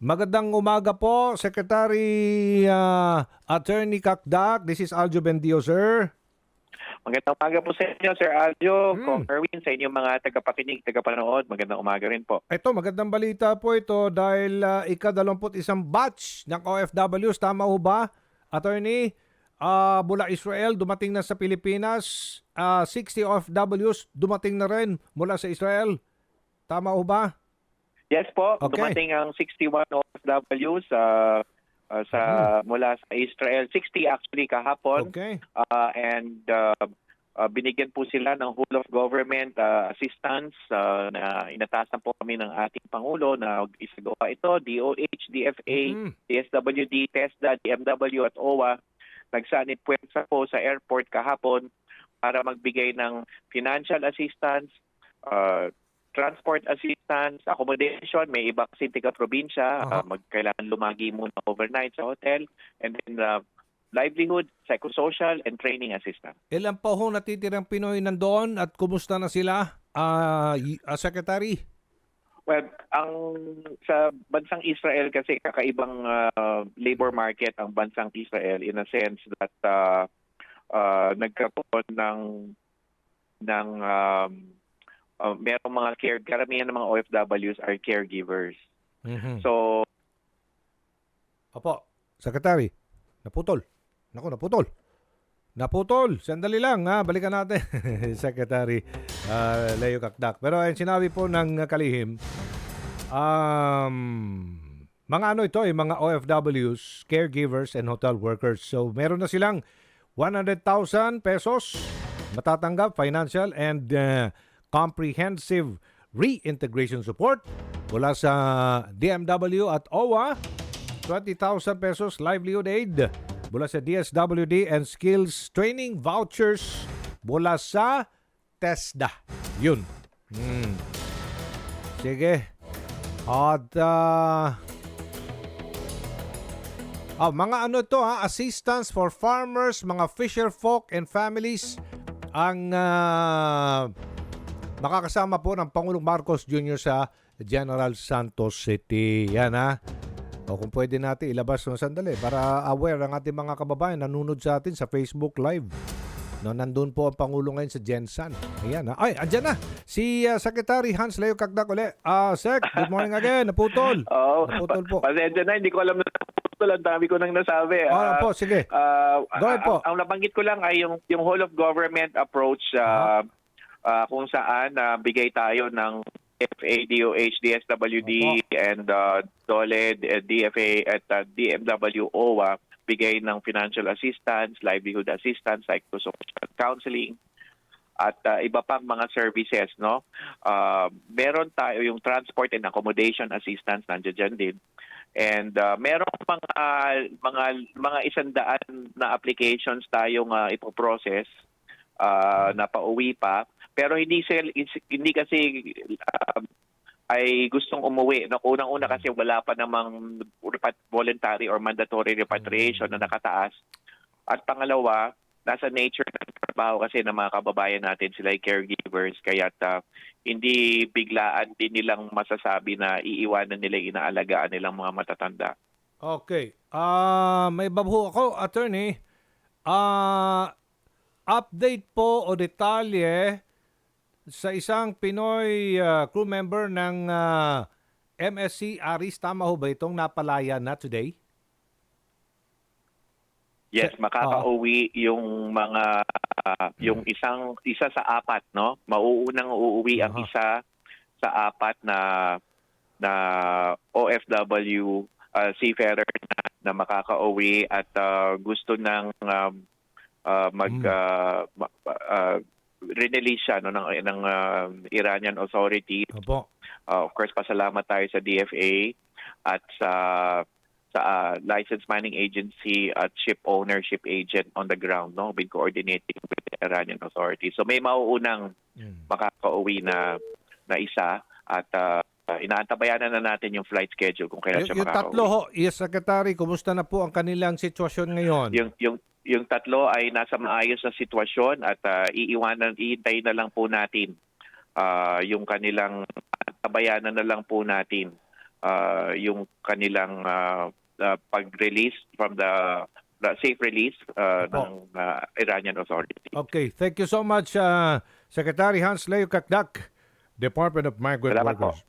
Magandang umaga po, Secretary Attorney Kakdak. This is Aljo Bendio, sir. Magandang umaga po sa inyo, Sir Aljo, Kong Hmm. Erwin, sa inyong mga tagapakinig, tagapanood. Magandang umaga rin po. Ito, magandang balita po ito dahil ika-21 batch ng OFWs. Tama ho ba, Attorney? Mula Israel, dumating na sa Pilipinas. 60 OFWs, dumating na rin mula sa Israel. Tama ho ba? Yes po, Okay. dumating ang 61 OFWs sa mula sa Israel. 60 actually kahapon. Okay. Binigyan po sila ng whole of government assistance na inatasan po kami ng ating Pangulo na isagawa ito, DOH, DFA, DSWD, TESDA, DMW at OWA. Nagsanib puwersa po sa airport kahapon para magbigay ng financial assistance, transport assistance, accommodation. May iba kasi taga-probinsya, kailangan lumagi muna overnight sa hotel, and then livelihood, psychosocial, and training assistance. Ilan pa ho natitirang Pinoy nandoon at kumusta na sila, Secretary? Well, sa bansang Israel kasi kakaibang labor market ang bansang Israel in a sense that nagkaroon ng merong mga karamihan ng mga OFWs are caregivers. So, Opo, Secretary, naputol. Naku, naputol. Sandali lang, balikan natin, Secretary Leo Kakdak. Pero ayun, sinabi po ng kalihim, mga ano ito, mga OFWs, caregivers, and hotel workers. So, meron na silang 100,000 pesos matatanggap, financial and comprehensive reintegration support mula sa DMW at OWA, 20,000 pesos livelihood aid mula sa DSWD, and skills training vouchers mula sa TESDA. Yun. Sige. At mga ano to, assistance for farmers, mga fisher folk and families ang makakasama po ng Pangulong Marcos Jr. sa General Santos City. Yan O kung pwede natin ilabas ng sandali para aware ang ating mga kababayan nanonood sa atin sa Facebook Live. No, nandun po ang Pangulo ngayon sa Gensan. Ayan. Ay, andyan na. Si Secretary Hans Leo Kakdak ulit. Sec, good morning again. Naputol. Naputol po. Pasensya na, hindi ko alam na naputol. Ang dami ko nang nasabi. Po, sige. Go ahead po. Ang nabanggit ko lang ay yung whole of government approach kung saan bigay tayo ng FA, DOH, DSWD, and DOLE, DFA at DMW, OWA, bigay ng financial assistance, livelihood assistance, psychosocial counseling, at iba pang mga services. No? Meron tayo yung transport and accommodation assistance, nandiyan din. And merong mga 100 na applications tayong ipoprocess na pauwi pa. Pero hindi kasi ay gustong umuwi. Unang-una kasi wala pa namang voluntary or mandatory repatriation na nakataas. At pangalawa, nasa nature ng trabaho kasi ng mga kababayan natin, sila ay caregivers. Kaya hindi biglaan din nilang masasabi na iiwanan nila yung inaalagaan nilang mga matatanda. Okay. May babaho ako, attorney. Update po o detalye sa isang Pinoy crew member ng MSC Aris. Tama ho ba itong napalaya na today? Yes, makakauwi yung mga isa sa apat, no? Mauunang uuwi ang isa sa apat na OFW seafarer na makakauwi at gusto ng release siya ng Iranian authority. Opo. Of course, pasalamat tayo sa DFA at sa License Mining Agency at ship ownership agent on the ground, no, been coordinating with the Iranian authority. So may mauunang makakauwi na isa at inaantabayanan na natin yung flight schedule kung kailan siya Yung makakauwi. tatlo ho, yes, Secretary, kumusta na po ang kanilang sitwasyon ngayon? Yung tatlo ay nasa maayos na sitwasyon at ihintayin na lang po natin yung kanilang tabayanan na lang po natin yung kanilang pag-release from the safe release ng Iranian authority. Okay, thank you so much, Secretary Hans Leo Kakdak, Department of Migrant Salamat po. Workers.